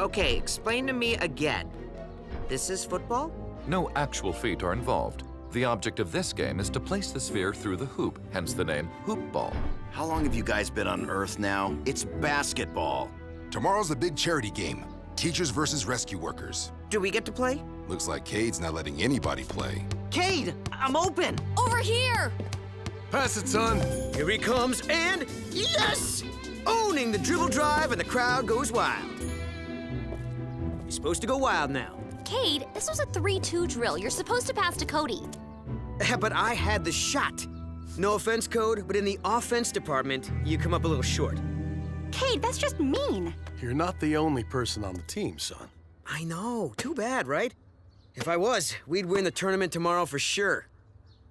Okay, explain to me again. This is football? No actual feet are involved. The object of this game is to place the sphere through the hoop, hence the name hoop ball. How long have you guys been on Earth now? It's basketball. Tomorrow's the big charity game. Teachers versus rescue workers. Do we get to play? Looks like Kade's not letting anybody play. Kade, I'm open. Over here! Pass it, son. Here he comes, and yes! Owning the dribble drive, and the crowd goes wild. You're supposed to go wild now. Kade, this was a 3-2 drill. You're supposed to pass to Cody. But I had the shot. No offense, Code, but in the offense department, you come up a little short. Kade, that's just mean. You're not the only person on the team, son. I know, too bad, right? If I was, we'd win the tournament tomorrow for sure.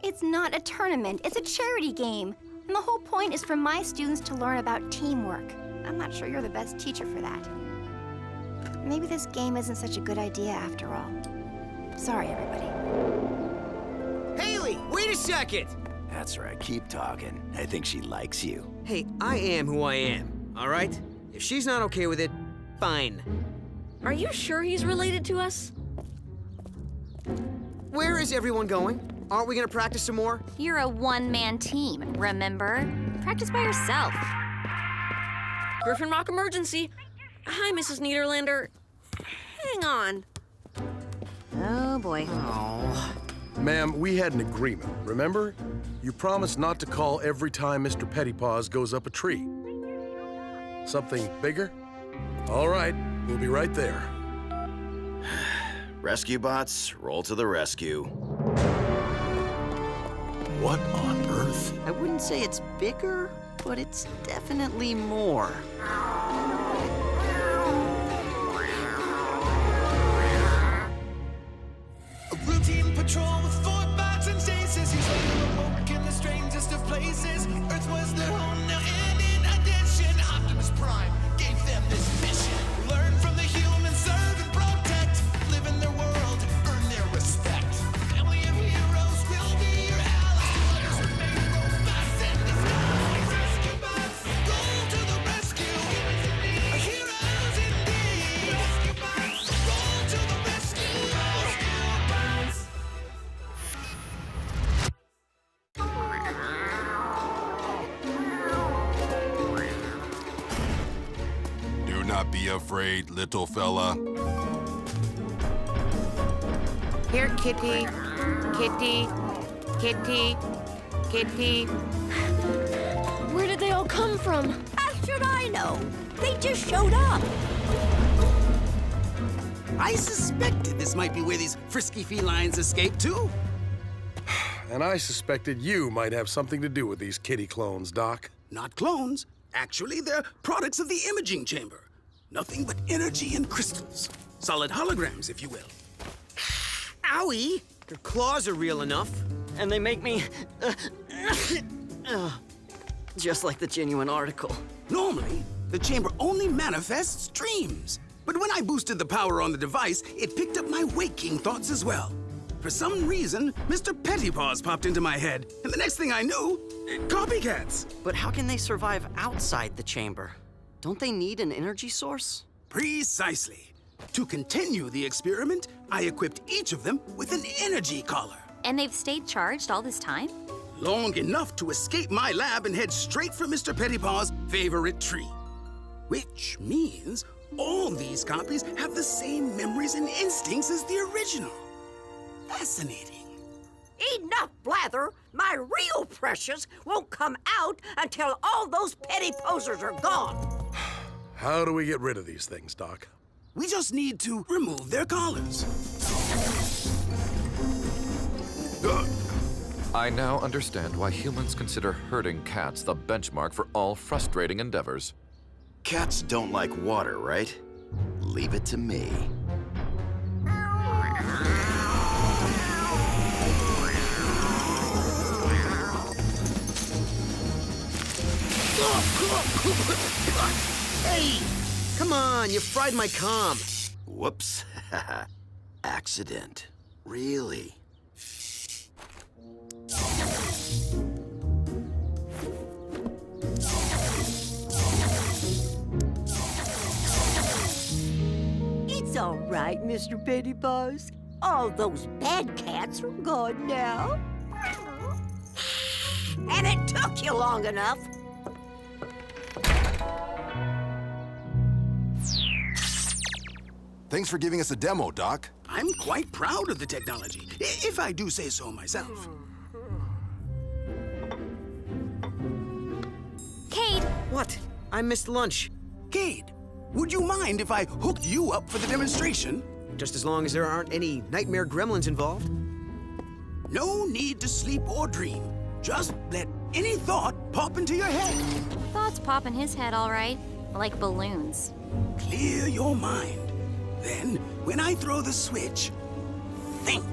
It's not a tournament, it's a charity game. And the whole point is for my students to learn about teamwork. I'm not sure you're the best teacher for that. Maybe this game isn't such a good idea after all. Sorry, everybody. Haley, wait a second! That's right, keep talking. I think she likes you. Hey, I am who I am, all right? If she's not okay with it, fine. Are you sure he's related to us? Where is everyone going? Aren't we gonna practice some more? You're a one-man team, remember? Practice by yourself. Griffin Rock emergency. Hi, Mrs. Niederlander. Hang on. Oh, boy. Oh. Ma'am, we had an agreement, remember? You promised not to call every time Mr. Pettypaws goes up a tree. Something bigger? All right, we'll be right there. Rescue bots, roll to the rescue. What on earth? I wouldn't say it's bigger, but it's definitely more. A routine patrol with 4 bots and stasis. He's awoke in the strangest of places. Earth was their home now, and in addition, Optimus Prime gave them this mission. Learn from the humans, serve and protect. Live in their world, earn their respect. Family of heroes will be your allies. Others remain robots in disguise. Rescue bots, go to the rescue. Heroes indeed. Rescue bots, roll to the rescue. Rescue bots. Do not be afraid, little fella. Here, kitty. Kitty. Kitty. Kitty. Where did they all come from? How should I know? They just showed up. I suspected this might be where these frisky felines escaped to. And I suspected you might have something to do with these kitty clones, Doc. Not clones. Actually, they're products of the imaging chamber. Nothing but energy and crystals. Solid holograms, if you will. Owie! Your claws are real enough. And they make me... just like the genuine article. Normally, the chamber only manifests dreams. But when I boosted the power on the device, it picked up my waking thoughts as well. For some reason, Mr. Pettypaws popped into my head, and the next thing I knew, copycats. But how can they survive outside the chamber? Don't they need an energy source? Precisely. To continue the experiment, I equipped each of them with an energy collar. And they've stayed charged all this time? Long enough to escape my lab and head straight for Mr. Pettypaw's favorite tree. Which means all these copies have the same memories and instincts as the original. Fascinating. Enough blather. My real precious won't come out until all those petty posers are gone. How do we get rid of these things, Doc? We just need to remove their collars. I now understand why humans consider herding cats the benchmark for all frustrating endeavors. Cats don't like water, right? Leave it to me. Hey! Come on, you fried my comm. Whoops. Accident. Really? Mr. Pettypaws. All those bad cats are gone now. And it took you long enough. Thanks for giving us a demo, Doc. I'm quite proud of the technology, if I do say so myself. Kade! What? I missed lunch. Kade, would you mind if I hooked you up for the demonstration? Just as long as there aren't any nightmare gremlins involved. No need to sleep or dream. Just let any thought pop into your head. Thoughts pop in his head, all right. Like balloons. Clear your mind. Then, when I throw the switch, think.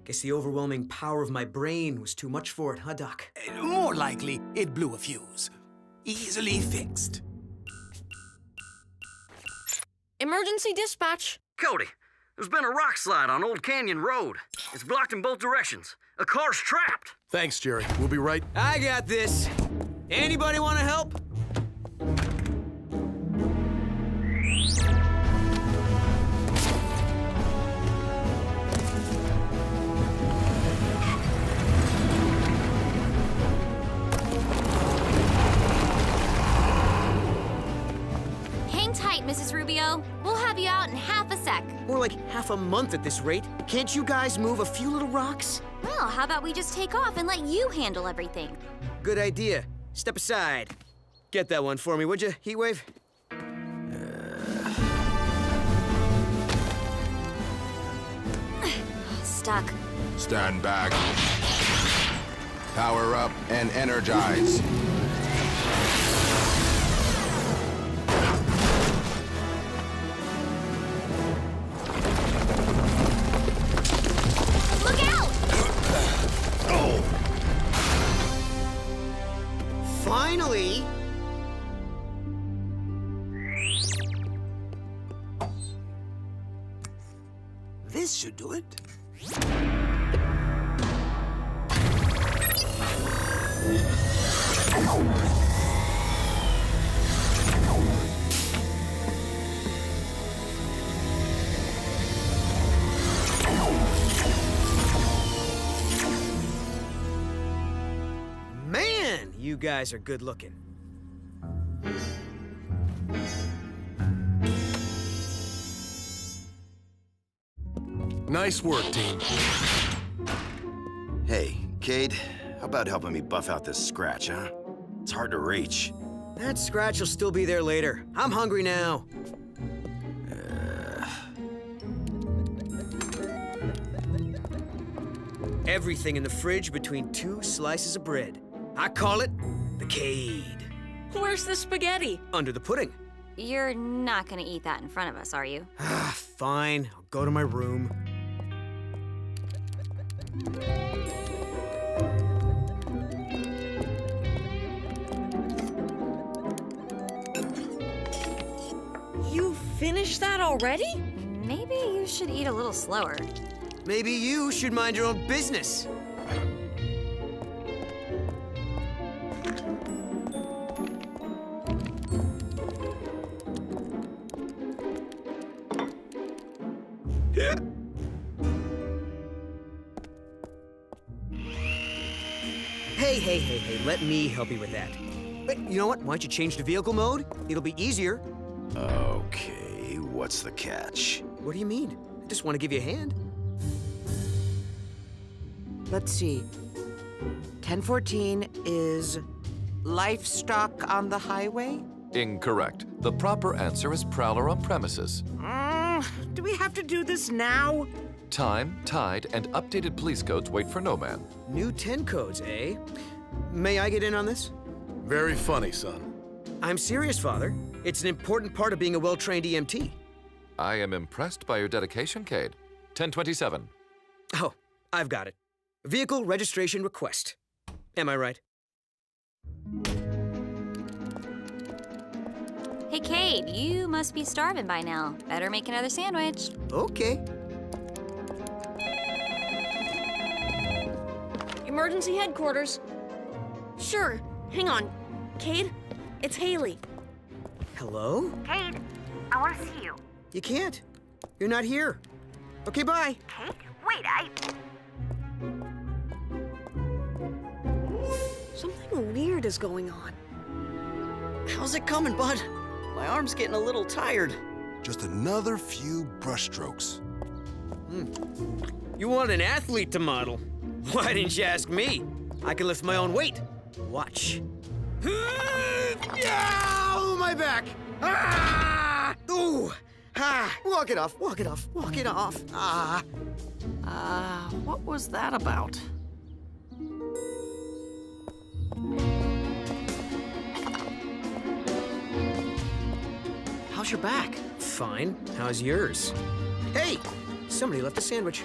Guess the overwhelming power of my brain was too much for it, huh, Doc? More likely, it blew a fuse. Easily fixed. Emergency dispatch. Cody, there's been a rock slide on Old Canyon Road. It's blocked in both directions. A car's trapped. Thanks, Jerry. We'll be right. I got this. Anybody want to help? Hang tight, Mrs. Rubio. We'll have you out in half a sec. More like half a month at this rate. Can't you guys move a few little rocks? Well, how about we just take off and let you handle everything? Good idea. Step aside. Get that one for me, would you, Heatwave? Stuck. Stand back. Power up and energize. Look out! Finally! This should do it. Man, you guys are good looking. Nice work, team. Hey, Kade, how about helping me buff out this scratch, huh? It's hard to reach. That scratch will still be there later. I'm hungry now. Everything in the fridge between two slices of bread. I call it the Kade. Where's the spaghetti? Under the pudding. You're not gonna eat that in front of us, are you? Fine, I'll go to my room. You finished that already? Maybe you should eat a little slower. Maybe you should mind your own business. Hey, let me help you with that. But you know what? Why don't you change to vehicle mode? It'll be easier. Okay, what's the catch? What do you mean? I just want to give you a hand. Let's see. 1014 is livestock on the highway? Incorrect. The proper answer is prowler on premises. Do we have to do this now? Time, tide, and updated police codes wait for no man. New 10 codes, eh? May I get in on this? Very funny, son. I'm serious, Father. It's an important part of being a well-trained EMT. I am impressed by your dedication, Kade. 1027. Oh, I've got it. Vehicle registration request. Am I right? Hey, Kade, you must be starving by now. Better make another sandwich. Okay. Emergency headquarters. Sure. Hang on. Kade, It's Haley. Hello? Kade, I want to see you. You can't. You're not here. Okay, bye. Kade? Wait, Something weird is going on. How's it coming, bud? My arm's getting a little tired. Just another few brushstrokes. You want an athlete to model? Why didn't you ask me? I can lift my own weight. Watch. Ow, my back! Ah! Ooh! Ah! Walk it off, walk it off, walk it off. Ah! What was that about? How's your back? Fine. How's yours? Hey! Somebody left a sandwich.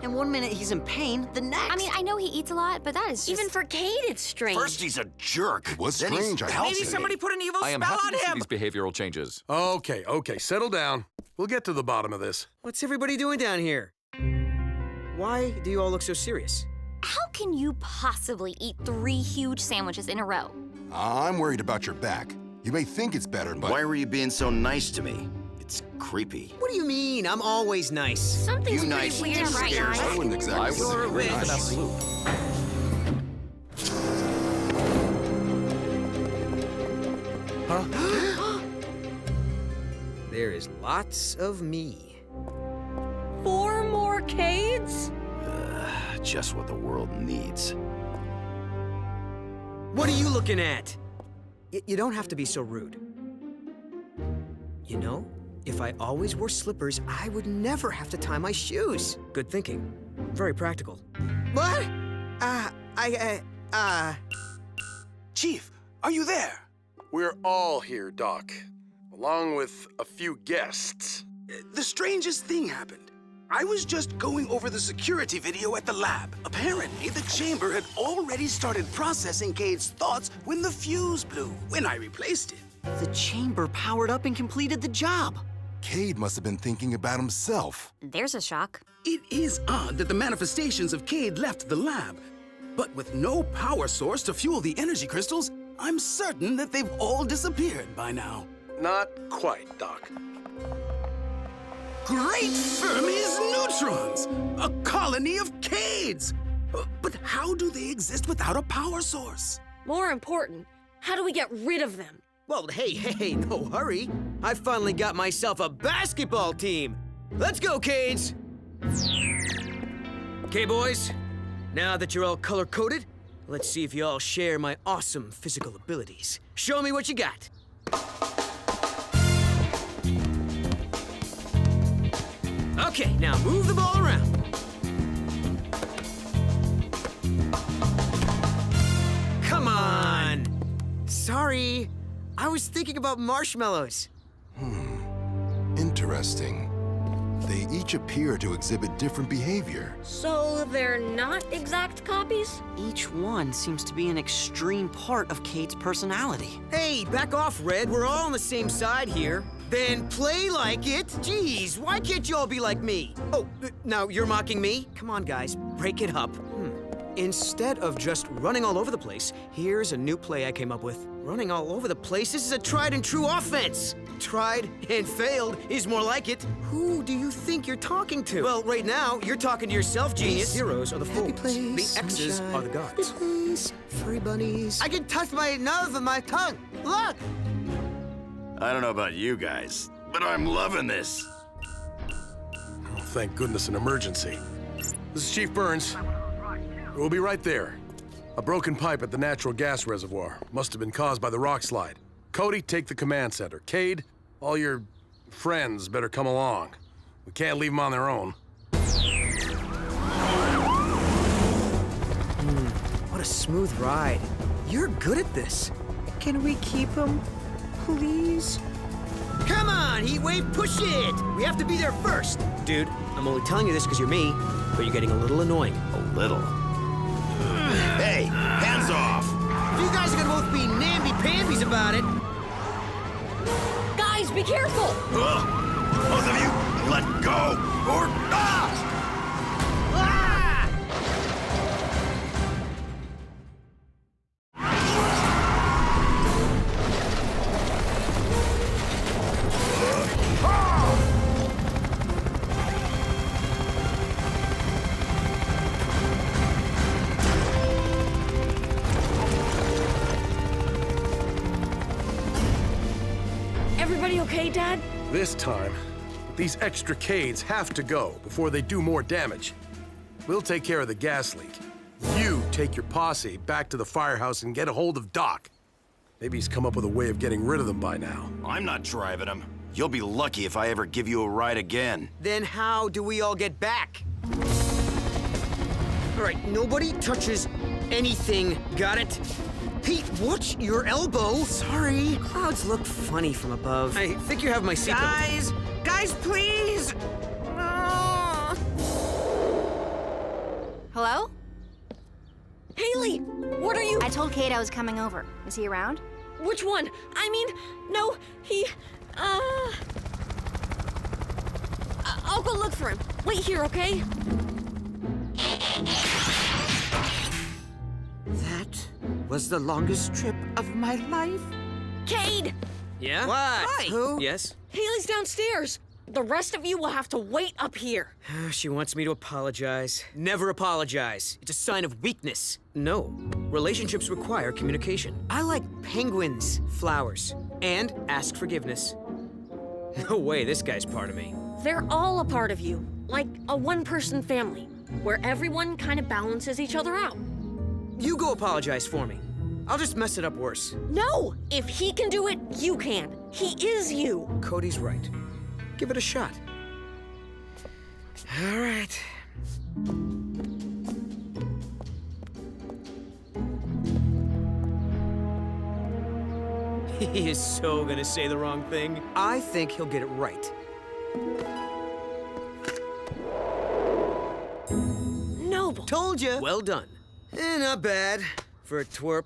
And 1 minute he's in pain, the next. I mean, I know he eats a lot, but that is just... Even for Kade, it's strange. First he's a jerk. What's then he's strange, I healthy. Maybe somebody put an evil I am spell happy on to see him. these behavioral changes. Okay, settle down. We'll get to the bottom of this. What's everybody doing down here? Why do you all look so serious? How can you possibly eat 3 huge sandwiches in a row? I'm worried about your back. You may think it's better, but... Why were you being so nice to me? It's creepy. What do you mean? I'm always nice. Something's You pretty nice weird just right scares now. I wouldn't exactly I say would you're agree with nice. an absolute. There is lots of me. 4 more Kades? Just what the world needs. What are you looking at? You don't have to be so rude. You know, if I always wore slippers, I would never have to tie my shoes. Good thinking. Very practical. What? Chief, are you there? We're all here, Doc, along with a few guests. The strangest thing happened. I was just going over the security video at the lab. Apparently, the chamber had already started processing Kade's thoughts when the fuse blew, when I replaced it. The chamber powered up and completed the job. Kade must have been thinking about himself. There's a shock. It is odd that the manifestations of Kade left the lab, but with no power source to fuel the energy crystals, I'm certain that they've all disappeared by now. Not quite, Doc. Great Fermi's neutrons! A colony of Kades! But how do they exist without a power source? More important, how do we get rid of them? Well, hey, no hurry. I finally got myself a basketball team. Let's go, Kades! Okay, boys. Now that you're all color-coded, let's see if you all share my awesome physical abilities. Show me what you got. Okay, now move the ball around. Come on! Sorry, I was thinking about marshmallows. Interesting. They each appear to exhibit different behavior. So they're not exact copies? Each one seems to be an extreme part of Kade's personality. Hey, back off, Red. We're all on the same side here. Then play like it. Jeez, why can't you all be like me? Oh, now you're mocking me? Come on, guys, break it up. Instead of just running all over the place, here's a new play I came up with. Running all over the place? This is a tried and true offense. Tried and failed is more like it. Who do you think you're talking to? Well, right now, you're talking to yourself, genius. Heroes are the fools. The X's are the gods. Place, furry bunnies. I can touch my nose with my tongue. Look! I don't know about you guys, but I'm loving this. Oh, thank goodness, an emergency. This is Chief Burns. We'll be right there. A broken pipe at the natural gas reservoir. Must have been caused by the rock slide. Cody, take the command center. Kade, all your friends better come along. We can't leave them on their own. What a smooth ride. You're good at this. Can we keep him, please? Come on, Heatwave, push it! We have to be there first. Dude, I'm only telling you this because you're me, but you're getting a little annoying. A little. Hey, hands off! If you guys are gonna both be namby-pambies about it... Guys, be careful! Both of you, let go, or... Everybody okay, Dad? This time, these extra Cades have to go before they do more damage. We'll take care of the gas leak. You take your posse back to the firehouse and get a hold of Doc. Maybe he's come up with a way of getting rid of them by now. I'm not driving him. You'll be lucky if I ever give you a ride again. Then how do we all get back? All right, nobody touches anything, got it? Pete, watch your elbow. Sorry. Clouds look funny from above. I think you have my seatbelt. Guys, please! Hello? Haley, what are you... I told Kade I was coming over. Is he around? Which one? I mean, no, he... I'll go look for him. Wait here, okay? That was the longest trip of my life. Kade! Yeah? What? Hi. Who? Yes? Haley's downstairs. The rest of you will have to wait up here. She wants me to apologize. Never apologize. It's a sign of weakness. No. Relationships require communication. I like penguins, flowers, and ask forgiveness. No way this guy's part of me. They're all a part of you, like a one-person family, where everyone kind of balances each other out. You go apologize for me. I'll just mess it up worse. No! If he can do it, you can. He is you. Cody's right. Give it a shot. All right. He is so gonna say the wrong thing. I think he'll get it right. Noble. Told you. Well done. Not bad for a twerp.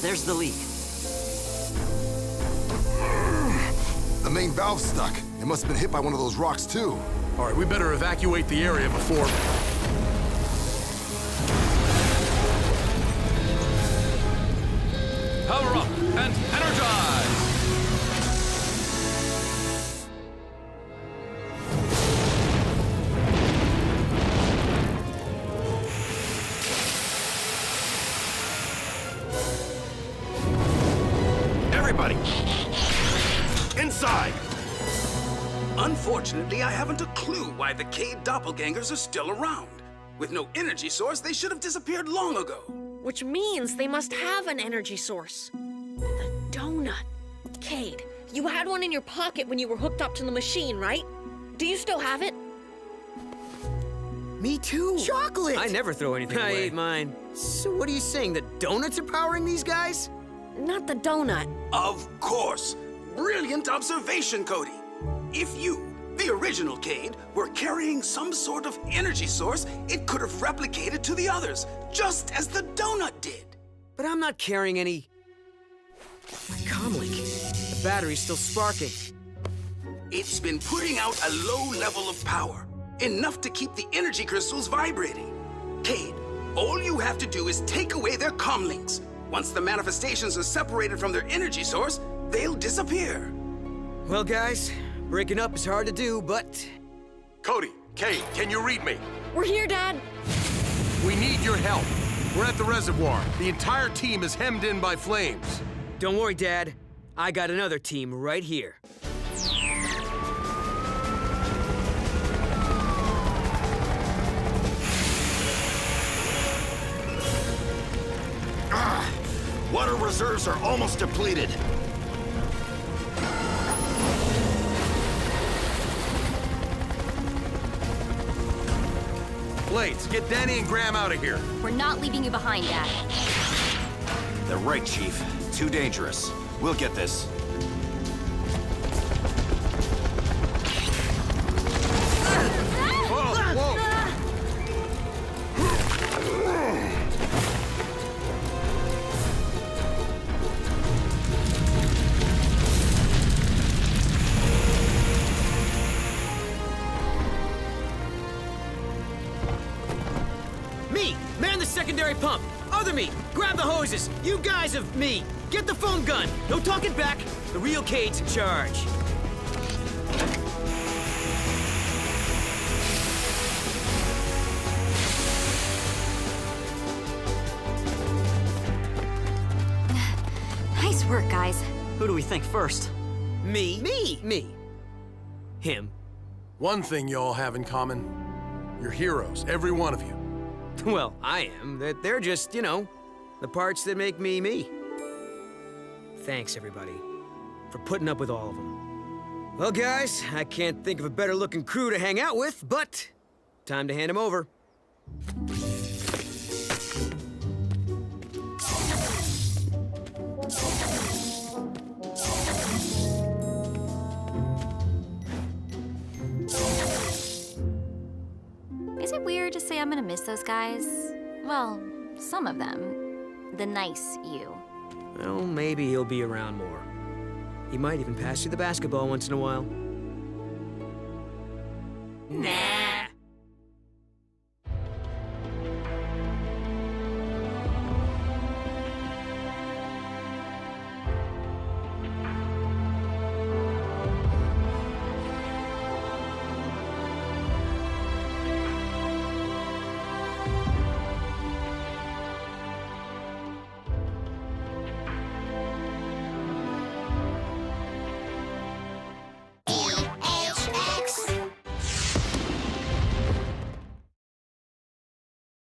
There's the leak. The main valve's stuck. It must have been hit by one of those rocks, too. All right, we better evacuate the area before... Power up and energize! Everybody! Inside! Unfortunately, I haven't a clue why the Kade doppelgangers are still around. With no energy source, they should have disappeared long ago. Which means they must have an energy source. The donut. Kade, you had one in your pocket when you were hooked up to the machine, right? Do you still have it? Me too. Chocolate! I never throw anything away. I ate mine. So what are you saying, that donuts are powering these guys? Not the donut. Of course. Brilliant observation, Cody. If you, the original Kade, were carrying some sort of energy source, it could have replicated to the others, just as the donut did. But I'm not carrying any... My comlink. The battery's still sparking. It's been putting out a low level of power, enough to keep the energy crystals vibrating. Kade, all you have to do is take away their comlinks. Once the manifestations are separated from their energy source, they'll disappear. Well, guys, breaking up is hard to do, but... Cody, Kade, can you read me? We're here, Dad. We need your help. We're at the reservoir. The entire team is hemmed in by flames. Don't worry, Dad. I got another team right here. Water reserves are almost depleted. Blades, get Danny and Graham out of here. We're not leaving you behind, Dad. They're right, Chief. Too dangerous. We'll get this. Me, man the secondary pump. Other me, grab the hoses. You guys of me, get the phone gun. No talking back. The real Cade's in charge. Nice work, guys. Who do we think first? Me. Me. Me. Him. One thing you all have in common. You're heroes, every one of you. Well, I am. They're just, you know, the parts that make me me. Thanks, everybody, for putting up with all of them. Well, guys, I can't think of a better-looking crew to hang out with, but time to hand them over. Is it weird to say I'm gonna miss those guys? Well, some of them. The nice you. Well, maybe he'll be around more. He might even pass you the basketball once in a while. Nah.